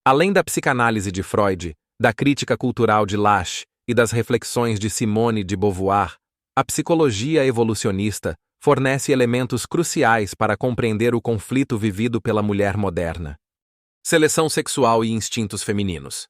Além da psicanálise de Freud, da crítica cultural de Lasch e das reflexões de Simone de Beauvoir, a psicologia evolucionista fornece elementos cruciais para compreender o conflito vivido pela mulher moderna. Seleção sexual e instintos femininos.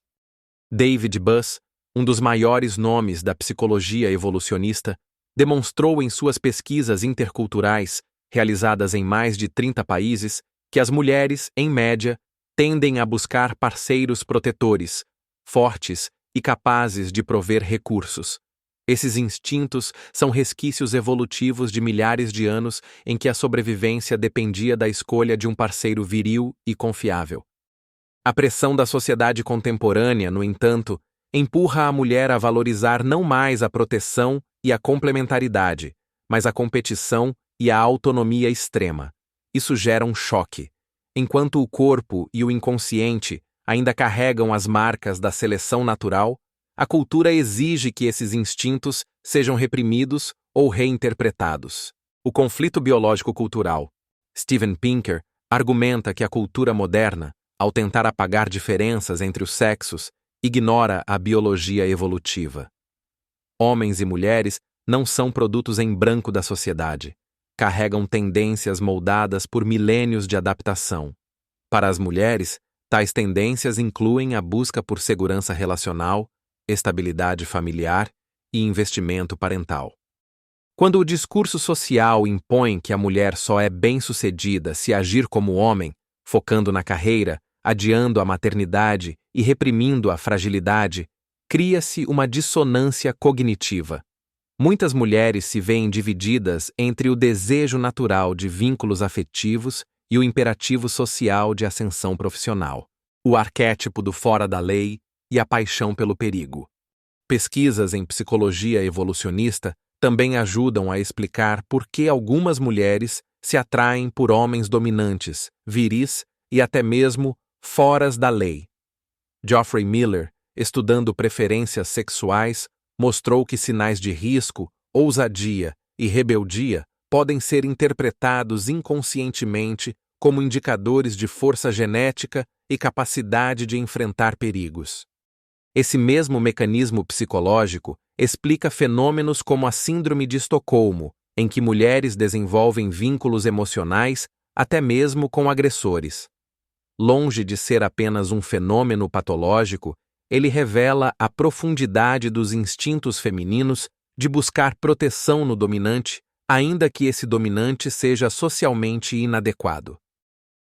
David Buss, um dos maiores nomes da psicologia evolucionista, demonstrou em suas pesquisas interculturais, realizadas em mais de 30 países, que as mulheres, em média, tendem a buscar parceiros protetores, fortes e capazes de prover recursos. Esses instintos são resquícios evolutivos de milhares de anos em que a sobrevivência dependia da escolha de um parceiro viril e confiável. A pressão da sociedade contemporânea, no entanto, empurra a mulher a valorizar não mais a proteção e a complementaridade, mas a competição e a autonomia extrema. Isso gera um choque. Enquanto o corpo e o inconsciente ainda carregam as marcas da seleção natural, a cultura exige que esses instintos sejam reprimidos ou reinterpretados. O conflito biológico-cultural. Steven Pinker argumenta que a cultura moderna, ao tentar apagar diferenças entre os sexos, ignora a biologia evolutiva. Homens e mulheres não são produtos em branco da sociedade. Carregam tendências moldadas por milênios de adaptação. Para as mulheres, tais tendências incluem a busca por segurança relacional, estabilidade familiar e investimento parental. Quando o discurso social impõe que a mulher só é bem-sucedida se agir como homem, focando na carreira, adiando a maternidade e reprimindo a fragilidade, cria-se uma dissonância cognitiva. Muitas mulheres se veem divididas entre o desejo natural de vínculos afetivos e o imperativo social de ascensão profissional, o arquétipo do fora da lei e a paixão pelo perigo. Pesquisas em psicologia evolucionista também ajudam a explicar por que algumas mulheres se atraem por homens dominantes, viris e até mesmo foras da lei. Geoffrey Miller, estudando preferências sexuais, mostrou que sinais de risco, ousadia e rebeldia podem ser interpretados inconscientemente como indicadores de força genética e capacidade de enfrentar perigos. Esse mesmo mecanismo psicológico explica fenômenos como a Síndrome de Estocolmo, em que mulheres desenvolvem vínculos emocionais até mesmo com agressores. Longe de ser apenas um fenômeno patológico, ele revela a profundidade dos instintos femininos de buscar proteção no dominante, ainda que esse dominante seja socialmente inadequado.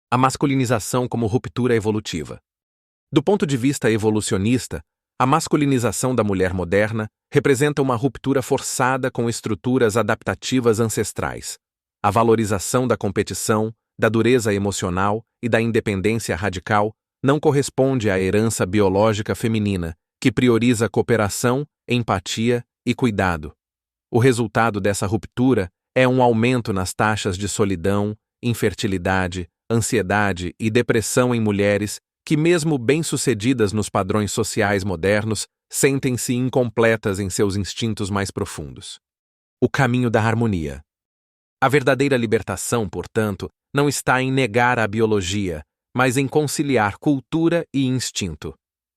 A masculinização como ruptura evolutiva. Do ponto de vista evolucionista, a masculinização da mulher moderna representa uma ruptura forçada com estruturas adaptativas ancestrais. A valorização da competição, da dureza emocional e da independência radical não corresponde à herança biológica feminina, que prioriza cooperação, empatia e cuidado. O resultado dessa ruptura é um aumento nas taxas de solidão, infertilidade, ansiedade e depressão em mulheres que, mesmo bem-sucedidas nos padrões sociais modernos, sentem-se incompletas em seus instintos mais profundos. O caminho da harmonia. A verdadeira libertação, portanto, não está em negar a biologia, mas em conciliar cultura e instinto.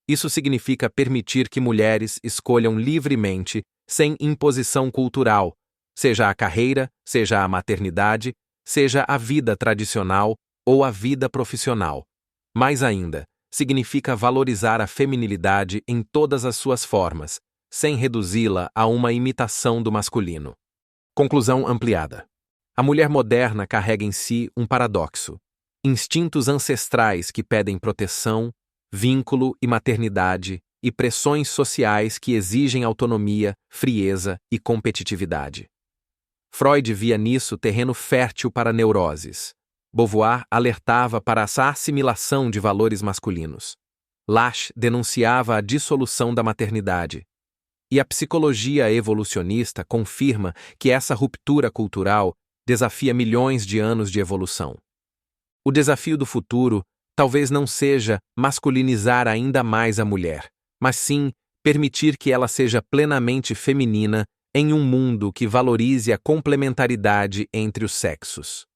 Isso significa permitir que mulheres escolham livremente, sem imposição cultural, seja a carreira, seja a maternidade, seja a vida tradicional ou a vida profissional. Mais ainda, significa valorizar a feminilidade em todas as suas formas, sem reduzi-la a uma imitação do masculino. Conclusão ampliada. A mulher moderna carrega em si um paradoxo. Instintos ancestrais que pedem proteção, vínculo e maternidade, e pressões sociais que exigem autonomia, frieza e competitividade. Freud via nisso terreno fértil para neuroses. Beauvoir alertava para essa assimilação de valores masculinos. Lasch denunciava a dissolução da maternidade. E a psicologia evolucionista confirma que essa ruptura cultural desafia milhões de anos de evolução. O desafio do futuro talvez não seja masculinizar ainda mais a mulher, mas sim permitir que ela seja plenamente feminina em um mundo que valorize a complementaridade entre os sexos.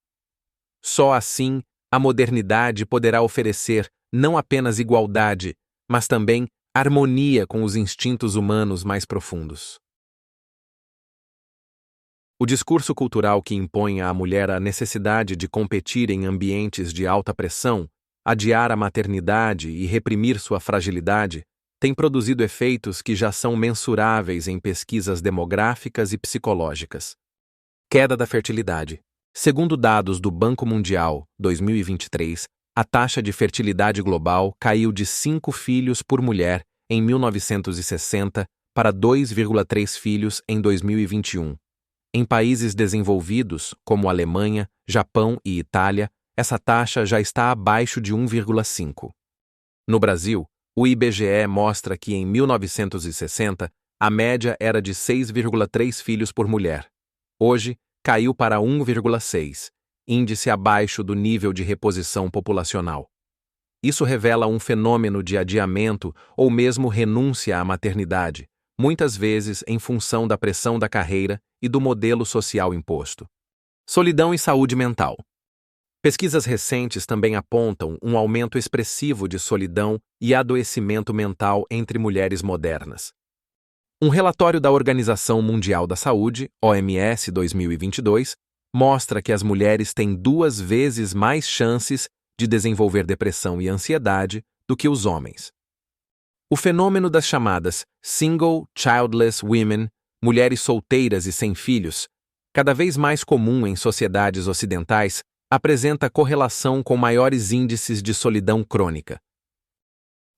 Só assim, a modernidade poderá oferecer não apenas igualdade, mas também harmonia com os instintos humanos mais profundos. O discurso cultural que impõe à mulher a necessidade de competir em ambientes de alta pressão, adiar a maternidade e reprimir sua fragilidade, tem produzido efeitos que já são mensuráveis em pesquisas demográficas e psicológicas. Queda da fertilidade. Segundo dados do Banco Mundial, 2023, a taxa de fertilidade global caiu de 5 filhos por mulher em 1960 para 2,3 filhos em 2021. Em países desenvolvidos, como Alemanha, Japão e Itália, essa taxa já está abaixo de 1,5. No Brasil, o IBGE mostra que em 1960 a média era de 6,3 filhos por mulher. Hoje, caiu para 1,6, índice abaixo do nível de reposição populacional. Isso revela um fenômeno de adiamento ou mesmo renúncia à maternidade, muitas vezes em função da pressão da carreira e do modelo social imposto. Solidão e saúde mental. Pesquisas recentes também apontam um aumento expressivo de solidão e adoecimento mental entre mulheres modernas. Um relatório da Organização Mundial da Saúde, OMS 2022, mostra que as mulheres têm 2 vezes mais chances de desenvolver depressão e ansiedade do que os homens. O fenômeno das chamadas Single Childless Women, mulheres solteiras e sem filhos, cada vez mais comum em sociedades ocidentais, apresenta correlação com maiores índices de solidão crônica.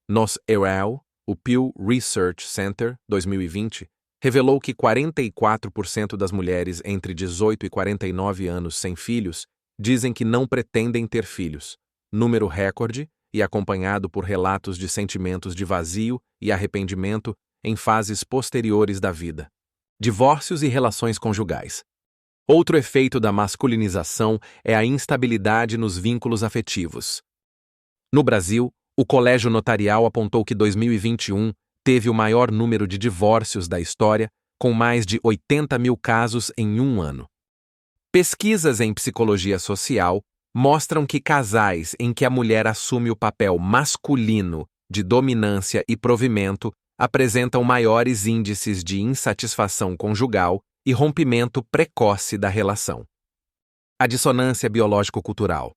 Nos ERAL, o Pew Research Center, 2020, revelou que 44% das mulheres entre 18 e 49 anos sem filhos dizem que não pretendem ter filhos, número recorde e acompanhado por relatos de sentimentos de vazio e arrependimento em fases posteriores da vida. Divórcios e relações conjugais. Outro efeito da masculinização é a instabilidade nos vínculos afetivos. No Brasil, o Colégio Notarial apontou que 2021 teve o maior número de divórcios da história, com mais de 80 mil casos em um ano. Pesquisas em psicologia social mostram que casais em que a mulher assume o papel masculino de dominância e provimento apresentam maiores índices de insatisfação conjugal e rompimento precoce da relação. A dissonância biológico-cultural.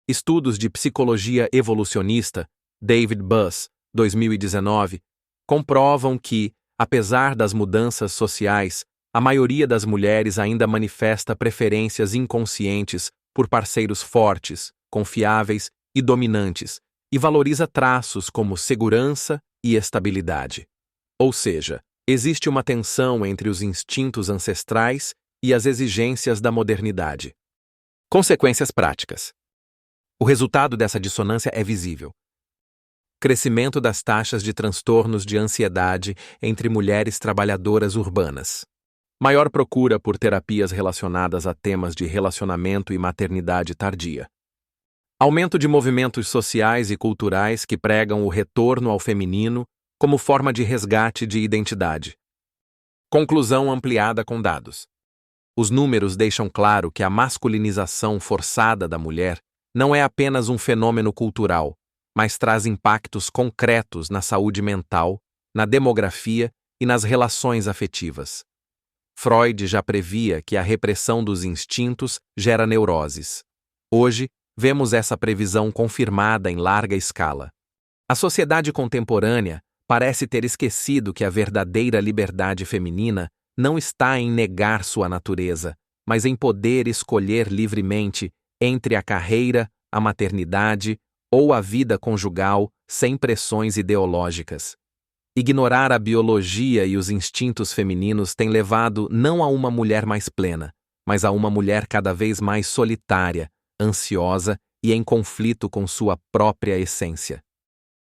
Estudos de psicologia evolucionista, David Buss, 2019, comprovam que, apesar das mudanças sociais, a maioria das mulheres ainda manifesta preferências inconscientes por parceiros fortes, confiáveis e dominantes, e valoriza traços como segurança e estabilidade. Ou seja, existe uma tensão entre os instintos ancestrais e as exigências da modernidade. Consequências práticas. O resultado dessa dissonância é visível. Crescimento das taxas de transtornos de ansiedade entre mulheres trabalhadoras urbanas. Maior procura por terapias relacionadas a temas de relacionamento e maternidade tardia. Aumento de movimentos sociais e culturais que pregam o retorno ao feminino como forma de resgate de identidade. Conclusão ampliada com dados. Os números deixam claro que a masculinização forçada da mulher não é apenas um fenômeno cultural, mas traz impactos concretos na saúde mental, na demografia e nas relações afetivas. Freud já previa que a repressão dos instintos gera neuroses. Hoje, vemos essa previsão confirmada em larga escala. A sociedade contemporânea parece ter esquecido que a verdadeira liberdade feminina não está em negar sua natureza, mas em poder escolher livremente entre a carreira, a maternidade ou a vida conjugal sem pressões ideológicas. Ignorar a biologia e os instintos femininos tem levado não a uma mulher mais plena, mas a uma mulher cada vez mais solitária, ansiosa e em conflito com sua própria essência.